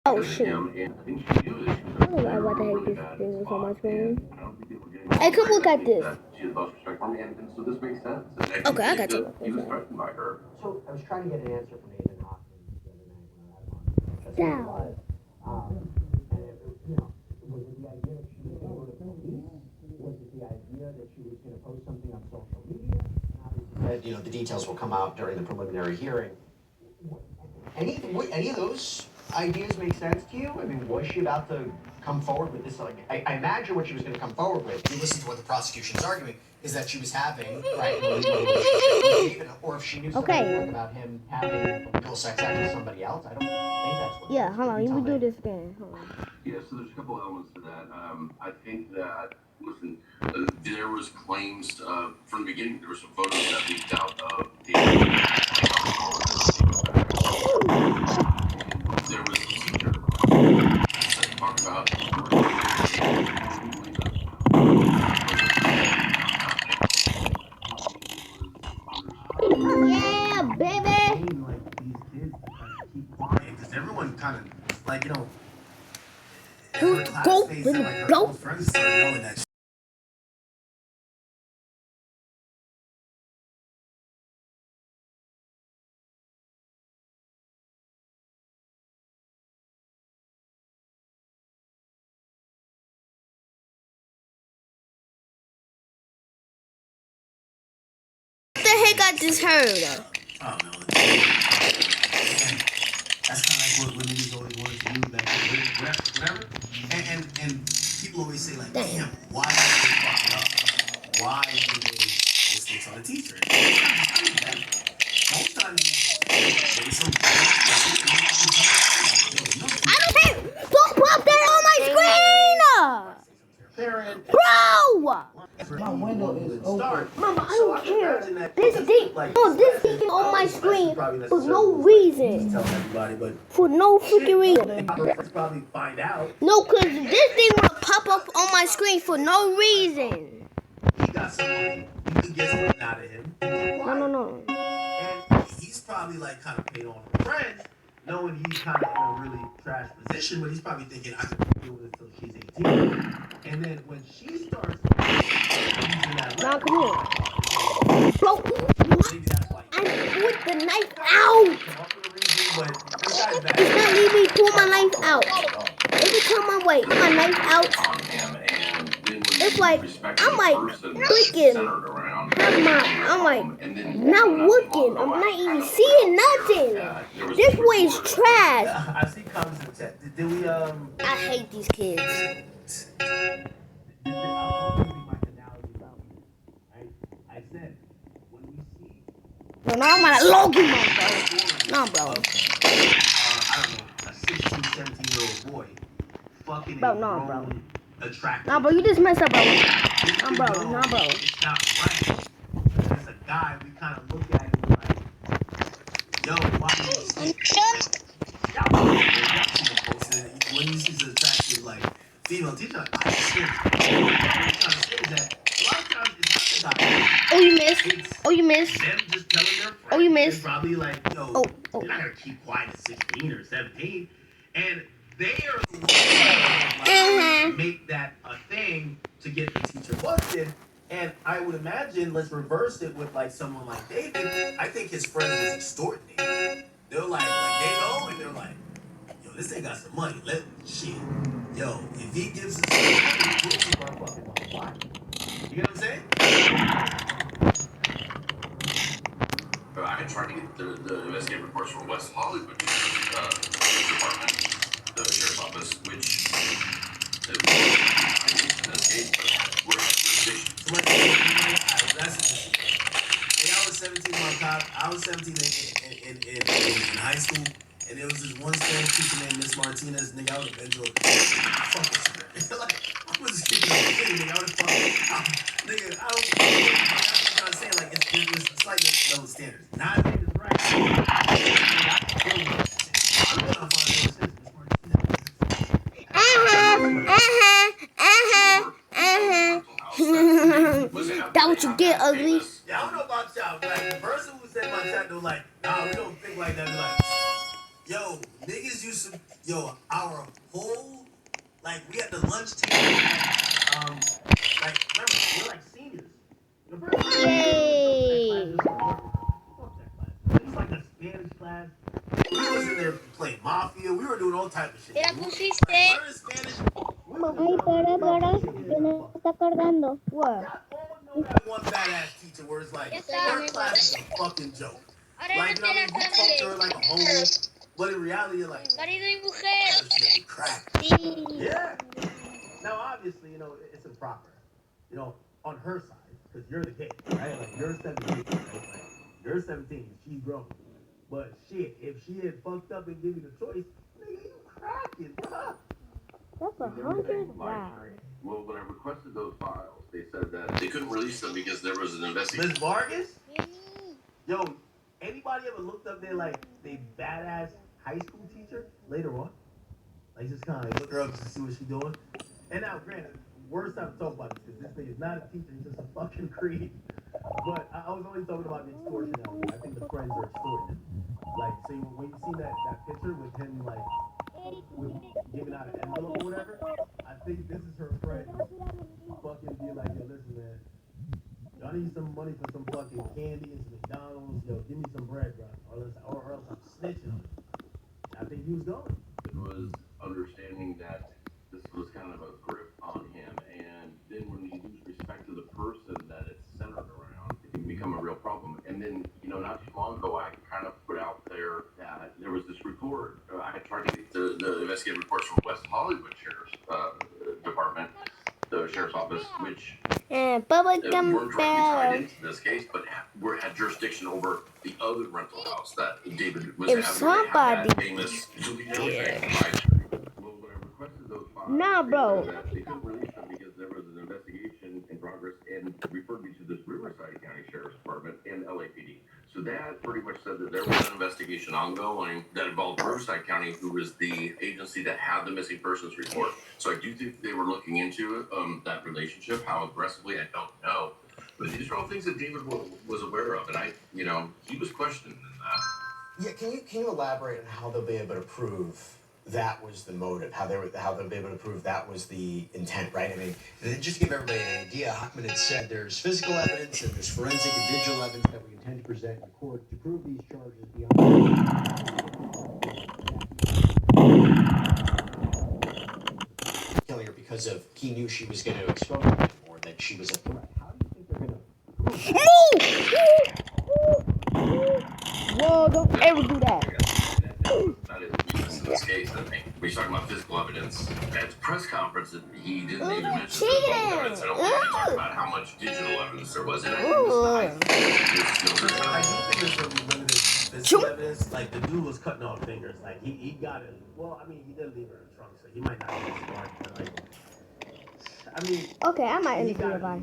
Oh shit. I don't know what the heck this thing is on my screen. Hey, come look at this. Okay, I got you. So I was trying to get an answer from Nathan Hoffman the other night when I had him on. And was it the idea that she was going to go to police? Was it the idea that she was going to post something on social media? And obviously, the details will come out during the preliminary hearing. Any of those ideas make sense to you? I mean, was she about to come forward with this? Like, I imagine what she was going to come forward with. You listen to what the prosecution's arguing is that she was having right a relationship with David, or if she knew something about him having a real sex act with somebody else. I don't think that's what. Yeah, hold on. Let me do this again. Hold on. Yeah, so there's a couple elements to that. I think that, listen, there was claims from the beginning. There were some photos that leaked out of the. There was a teacher that talked about. Yeah, baby. Like these kids keep quiet because everyone kind of like her classmates and like her close friends started knowing that. What the heck I just heard? I don't know. That's kind of like what niggas always wanted to do back then. Whatever. And people always say like, damn, why did they fuck it up? Why did they post this on a teacher? Most times, there's some. I don't care. Don't pop that on my screen. Bro! My window is open. Mama, I don't care. This thing on my screen for no reason. For no freaking reason. Probably find out. No, cause this thing will pop up on my screen for no reason. He got some money. You could get something out of him. No. And he's probably like kind of paid on her friends, knowing he's kind of in a really trash position, but he's probably thinking, I can deal with it until she's 18. And then when she starts using that Now come here. Bro, maybe that's why I put the knife out. It's not letting me pull my knife out. Every time I wait, my knife out. It's like I'm like freaking. I'm like not looking. I'm not even seeing nothing. This boy is trash. I see comments in the chat. Did we I hate these kids. I said when we see Bro, now I'm at Logan mode, bro. No, bro. I don't know, a 16, 17-year-old boy fucking Bro, no, bro. Attractive. Nah, bro, you just messed up, bro. Nah, bro. It's not right. As a guy, we kind of look at him like, yo, why do you when you see an attractive, like, female teacher, I just think that a lot of times it's not the guy. Oh, you missed. Oh, you missed. Them just telling their friends. Oh, you missed. Probably like, yo, Oh. you're not going to keep quiet at 16 or 17. And they are the ones that make that a thing to get the teacher busted. And I would imagine, let's reverse it with like someone like David. I think his friends was extorting him. They're like they know, and they're like, yo, this thing got some money. Shit. Yo, if he gives us some money, we'll keep our fucking mouth quiet. You get what I'm saying? I had tried to get the investigative reports from West Hollywood Department, the sheriff's office, which is in this case, but we're I was 17 I was 17 in high school, and there was this one Spanish teacher named Miss Martinez. Nigga, I would have been to fuck this shit. Like, I was just kidding, nigga. I would have fucked. Nigga, I don't. I'm trying to say like it's slightly double standards. Not that it's right. I'm trying to find Miss Martinez. That what you get, ugly. Yeah, I don't know about y'all, but like, the person who said my chat, they were like, nah, we don't think like that. They're like, yo, niggas used to, yo, our whole, like, we had the lunch table, like, remember, we're like seniors. The first time Yay! it's like a Spanish class. We was in there playing Mafia. We were doing all type of shit. Te la Like, pusiste. learning Spanish. We was Ay, para, que me está cargando. What? y'all all know that one badass teacher where it's like, Ya está, her amigo. class is a fucking joke. Ahora Like, no you know te what I la mean? You talk to her like a homie, but in reality, you're like, Marido y that mujer. shit be crack. Sí. Yeah. Now, obviously, you know, it's improper. You know, on her side, because you're the kid, right? Like, you're 17, right? Like, you're 17, she's grown. But shit, if she had fucked up and given you the choice, nigga, you cracking, bro. That's $100. Wow. Well, when I requested those files, they said that they couldn't release them because there was an investigation. Miss Vargas? Yo, anybody ever looked up there like they badass high school teacher later on? Like just kind of like look her up to see what she's doing. And now, granted, worst time to talk about this because this thing is not a teacher, he's just a fucking creep. But I was only talking about the extortion element. I think the friends are extorting him. Like, so when you see that picture with him like with giving out an envelope or whatever, I think this is her friend fucking be like, yo, listen, man. Y'all need some money for some fucking candy and some McDonald's. Yo, give me some bread, bro. Or else I'm snitching on you. I think he was going. It was understanding that this was kind of a grip on him, and then when you lose respect to the person that it's centered around, it can become a real problem. And then, you know, not too long ago, I kind of put out there that there was this report. I tried to get the investigative reports from West Hollywood Sheriff's Department, the Sheriff's Office, which Public weren't directly tied compel. into this case, but had jurisdiction over the other rental house that David was If having. Where they had that somebody famous did. Well, when I requested those files, Nah, they bro. said that they couldn't release them because there was an investigation in progress and referred me to this Riverside County Sheriff's Department and LAPD. So that pretty much said that there was an investigation ongoing that involved Riverside County, who was the agency that had the missing persons report. So I do think they were looking into that relationship. How aggressively, I don't know. But these are all things that David was aware of, and he was questioning that. Yeah, can you elaborate on how they'll be able to prove that was the motive? How they'll be able to prove that was the intent, right? I mean, just to give everybody an idea, Hockman had said there's physical evidence and there's forensic and digital evidence that we intend to present in court to prove these charges beyond killing her because of he knew she was going to expose him or that she was a threat. How do you think they're going to prove that? Whoa, don't ever do that. That is the weakness in this case. I mean, we're talking about physical evidence. At the press conference, he didn't even mention physical evidence. I don't think he talked about how much digital evidence there was. And I think I do think there's going to be limited physical evidence. Like, the dude was cutting off fingers. Like, he got it. Well, I mean, he did leave her in the trunk, so he might not be smart. But, like, I mean, Okay, I might he end the got video, it. guys.